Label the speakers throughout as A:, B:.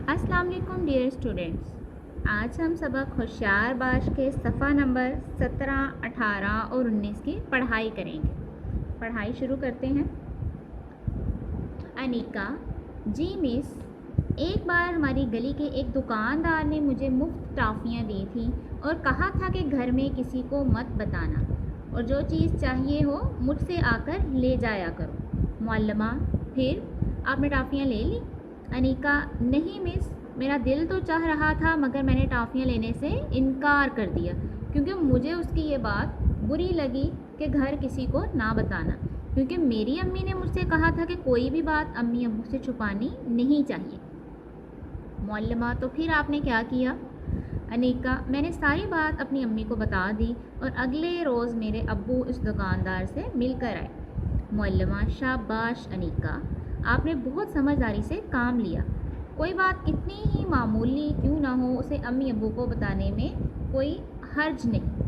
A: अस्सलाम वालेकुम dear students. आज हम सबक होशियार बाश के सफ़ा नंबर 17, 18 और 19 की पढ़ाई करेंगे। पढ़ाई शुरू करते हैं। अनीका, जी मिस, एक बार हमारी गली के एक दुकानदार ने मुझे मुफ्त टॉफ़ियाँ दी थी और कहा था कि घर में किसी को मत बताना और जो चीज़ चाहिए हो मुझसे आकर ले जाया करो। मुअल्लिमा, फिर आपने टॉफ़ियाँ ले ली? अनीका, नहीं मिस, मेरा दिल तो चाह रहा था मगर मैंने टॉफ़ियाँ लेने से इनकार कर दिया क्योंकि मुझे उसकी ये बात बुरी लगी कि घर किसी को ना बताना, क्योंकि मेरी अम्मी ने मुझसे कहा था कि कोई भी बात अम्मी अब्बू से छुपानी नहीं चाहिए। मुअल्लिमा, तो फिर आपने क्या किया? अनीका, मैंने सारी बात अपनी अम्मी को बता दी और अगले रोज़ मेरे अब्बू इस दुकानदार से मिलकर आए। मुअल्लिमा, शाबाश अनीका, आपने बहुत समझदारी से काम लिया। कोई बात कितनी ही मामूली क्यों ना हो उसे अम्मी अब्बू को बताने में कोई हर्ज नहीं।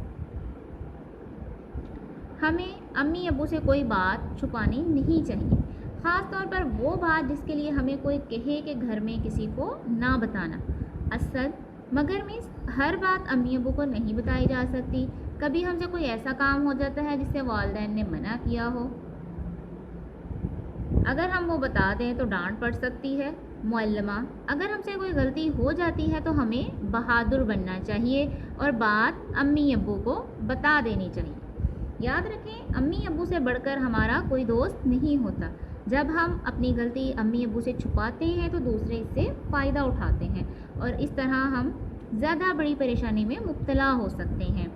A: हमें अम्मी अब्बू से कोई बात छुपानी नहीं चाहिए, ख़ास तौर पर वो बात जिसके लिए हमें कोई कहे कि घर में किसी को ना बताना। असद, मगर मिस, हर बात अम्मी अब्बू को नहीं बताई जा सकती। कभी हमसे कोई ऐसा काम हो जाता है जिससे वालिदैन ने मना किया हो। अगर हम वो बता दें तो डांट पड़ सकती है। मुअल्लिमा, अगर हमसे कोई गलती हो जाती है तो हमें बहादुर बनना चाहिए और बात अम्मी अब्बू को बता देनी चाहिए। याद रखें, अम्मी अब्बू से बढ़कर हमारा कोई दोस्त नहीं होता। जब हम अपनी गलती अम्मी अब्बू से छुपाते हैं तो दूसरे इससे फ़ायदा उठाते हैं और इस तरह हम ज़्यादा बड़ी परेशानी में मुब्तला हो सकते हैं।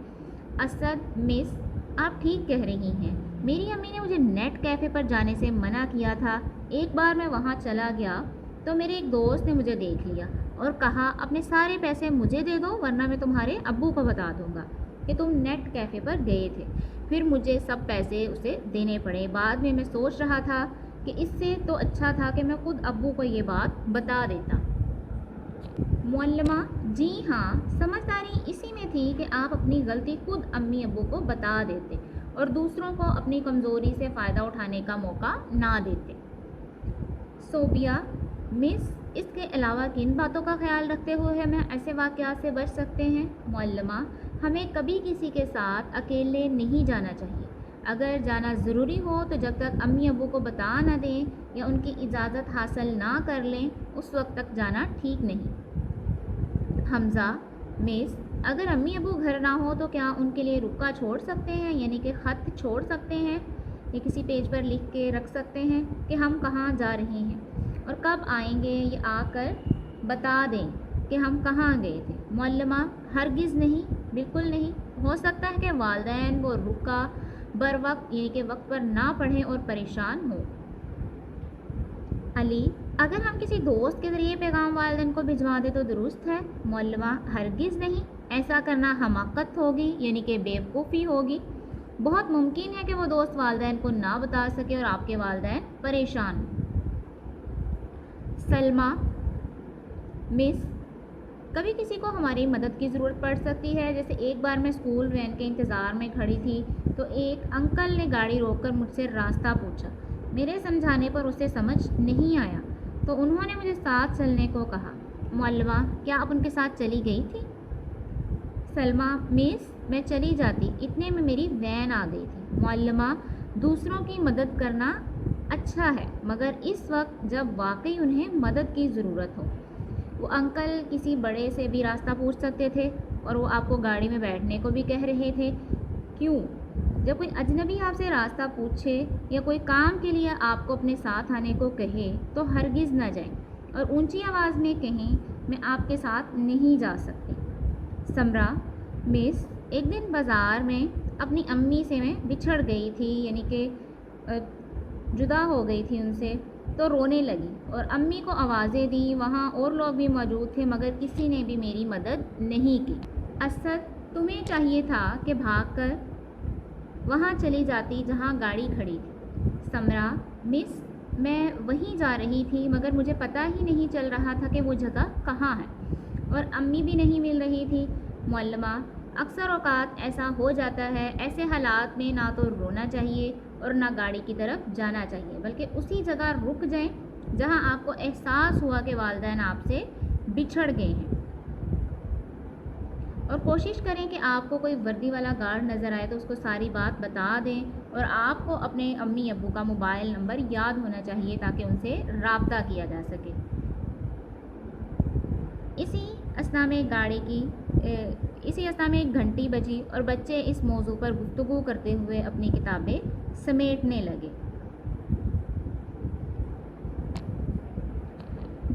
A: असद, मिस, आप ठीक कह रही हैं। मेरी अम्मी ने मुझे नेट कैफ़े पर जाने से मना किया था। एक बार मैं वहाँ चला गया तो मेरे एक दोस्त ने मुझे देख लिया और कहा, अपने सारे पैसे मुझे दे दो वरना मैं तुम्हारे अब्बू को बता दूँगा कि तुम नेट कैफ़े पर गए थे। फिर मुझे सब पैसे उसे देने पड़े। बाद में मैं सोच रहा था कि इससे तो अच्छा था कि मैं खुद अब्बू को ये बात बता देता। मुअल्लिमा, जी हाँ, समझदारी इसी में थी कि आप अपनी गलती खुद अम्मी अब्बू को बता देते और दूसरों को अपनी कमज़ोरी से फ़ायदा उठाने का मौका ना देते। सोबिया, मिस, इसके अलावा किन बातों का ख्याल रखते हुए हमें ऐसे वाक़यात से बच सकते हैं? मुअल्लिमा, हमें कभी किसी के साथ अकेले नहीं जाना चाहिए। अगर जाना ज़रूरी हो तो जब तक अम्मी अब्बू को बता ना दें या उनकी इजाज़त हासिल ना कर लें उस वक्त तक जाना ठीक नहीं। हमज़ा, मिस, अगर अम्मी अब्बू घर ना हो तो क्या उनके लिए रुका छोड़ सकते हैं, यानी कि ख़त छोड़ सकते हैं या किसी पेज पर लिख के रख सकते हैं कि हम कहाँ जा रहे हैं और कब आएंगे, ये आकर बता दें कि हम कहाँ गए थे? मुअल्लिमा, हरगिज़ नहीं, बिल्कुल नहीं। हो सकता है कि वालिदैन वो रुका बर वक्त यानी कि वक्त पर ना पढ़ें और परेशान हो। अली, अगर हम किसी दोस्त के ज़रिए पैगाम वालिदैन को भिजवा दें तो दुरुस्त है? मुअल्लिमा, हरगिज़ नहीं, ऐसा करना हमाकत होगी यानी कि बेवकूफ़ी होगी। बहुत मुमकिन है कि वो दोस्त वालिदैन को ना बता सके और आपके वालिदैन परेशान हों। सलमा, मिस, कभी किसी को हमारी मदद की ज़रूरत पड़ सकती है। जैसे एक बार मैं स्कूल वैन के इंतज़ार में खड़ी थी तो एक अंकल ने गाड़ी रोककर मुझसे रास्ता पूछा। मेरे समझाने पर उसे समझ नहीं आया तो उन्होंने मुझे साथ चलने को कहा। मुअल्लिमा, क्या आप उनके साथ चली गई थी? सलमा, मिस, मैं चली जाती, इतने में मेरी वैन आ गई थी। मुअल्लिमा, दूसरों की मदद करना अच्छा है मगर इस वक्त जब वाकई उन्हें मदद की ज़रूरत हो। वो अंकल किसी बड़े से भी रास्ता पूछ सकते थे और वो आपको गाड़ी में बैठने को भी कह रहे थे। क्यों? जब कोई अजनबी आपसे रास्ता पूछे या कोई काम के लिए आपको अपने साथ आने को कहे तो हरगिज़ ना जाएं और ऊंची आवाज़ में कहें, मैं आपके साथ नहीं जा सकती। समरा, मिस, एक दिन बाज़ार में अपनी अम्मी से मैं बिछड़ गई थी यानी कि जुदा हो गई थी उनसे, तो रोने लगी और अम्मी को आवाज़ें दी। वहाँ और लोग भी मौजूद थे मगर किसी ने भी मेरी मदद नहीं की। असद, तुम्हें चाहिए था कि भागकर वहाँ चली जाती जहाँ गाड़ी खड़ी थी। समरा, मिस, मैं वहीं जा रही थी मगर मुझे पता ही नहीं चल रहा था कि वो जगह कहाँ है और अम्मी भी नहीं मिल रही थी। मुअल्लिमा, अक्सर औक़ात ऐसा हो जाता है। ऐसे हालात में ना तो रोना चाहिए और ना गाड़ी की तरफ जाना चाहिए, बल्कि उसी जगह रुक जाएं जहां आपको एहसास हुआ कि वालिदैन आपसे بچھڑ گئے ہیں. اور کوشش کریں کہ آپ کو کوئی وردی والا گارڈ نظر آئے تو اس کو ساری بات بتا دیں، اور آپ کو اپنے امی ابو کا موبائل نمبر یاد ہونا چاہیے تاکہ ان سے رابطہ کیا جا سکے. اسی اثنا میں ایک گھنٹی بجی اور بچے اس موضوع پر گفتگو کرتے ہوئے اپنی کتابیں سمیٹنے لگے.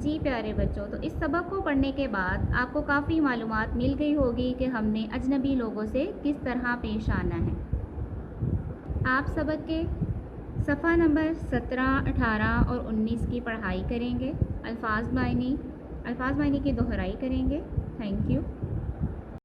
A: جی پیارے بچوں، تو اس سبق کو پڑھنے کے بعد آپ کو کافی معلومات مل گئی ہوگی کہ ہم نے اجنبی لوگوں سے کس طرح پیش آنا ہے. آپ سبق کے صفحہ نمبر 17، 18 اور 19 کی پڑھائی کریں گے. الفاظ معنی کی دہرائی کریں گے. Thank you.